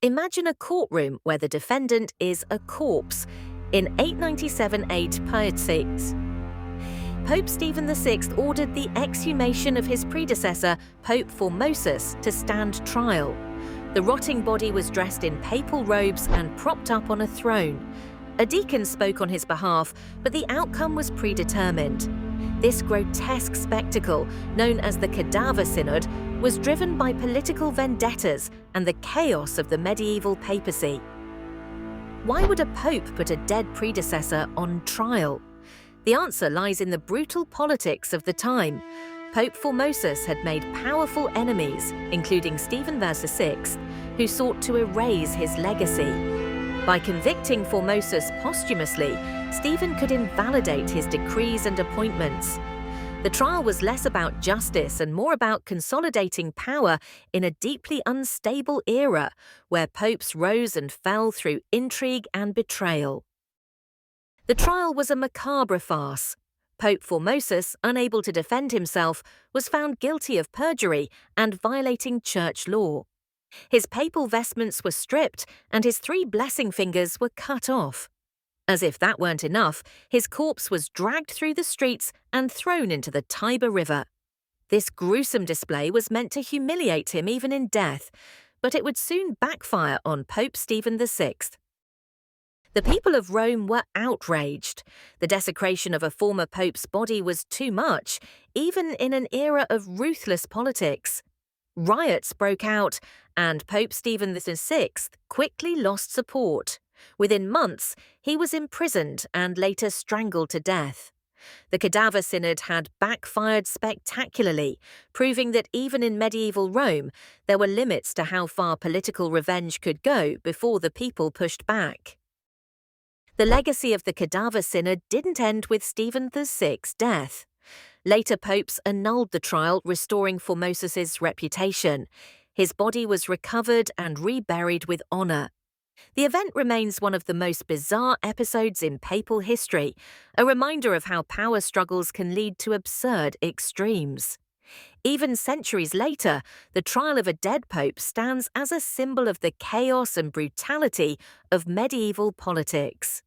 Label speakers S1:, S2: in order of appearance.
S1: Imagine a courtroom where the defendant is a corpse. In 897 AD, Pope Stephen VI ordered the exhumation of his predecessor, Pope Formosus, to stand trial. The rotting body was dressed in papal robes and propped up on a throne. A deacon spoke on his behalf, but the outcome was predetermined. This grotesque spectacle, known as the Cadaver Synod, was driven by political vendettas and the chaos of the medieval papacy. Why would a pope put a dead predecessor on trial? The answer lies in the brutal politics of the time. Pope Formosus had made powerful enemies, including Stephen VI, who sought to erase his legacy. By convicting Formosus posthumously, Stephen could invalidate his decrees and appointments. The trial was less about justice and more about consolidating power in a deeply unstable era where popes rose and fell through intrigue and betrayal. The trial was a macabre farce. Pope Formosus, unable to defend himself, was found guilty of perjury and violating church law. His papal vestments were stripped and his 3 blessing fingers were cut off. As if that weren't enough, his corpse was dragged through the streets and thrown into the Tiber River. This gruesome display was meant to humiliate him even in death, but it would soon backfire on Pope Stephen VI. The people of Rome were outraged. The desecration of a former pope's body was too much, even in an era of ruthless politics. Riots broke out, and Pope Stephen VI quickly lost support. Within months, he was imprisoned and later strangled to death. The Cadaver Synod had backfired spectacularly, proving that even in medieval Rome, there were limits to how far political revenge could go before the people pushed back. The legacy of the Cadaver Synod didn't end with Stephen VI's death. Later popes annulled the trial, restoring Formosus's reputation. His body was recovered and reburied with honour. The event remains one of the most bizarre episodes in papal history, a reminder of how power struggles can lead to absurd extremes. Even centuries later, the trial of a dead pope stands as a symbol of the chaos and brutality of medieval politics.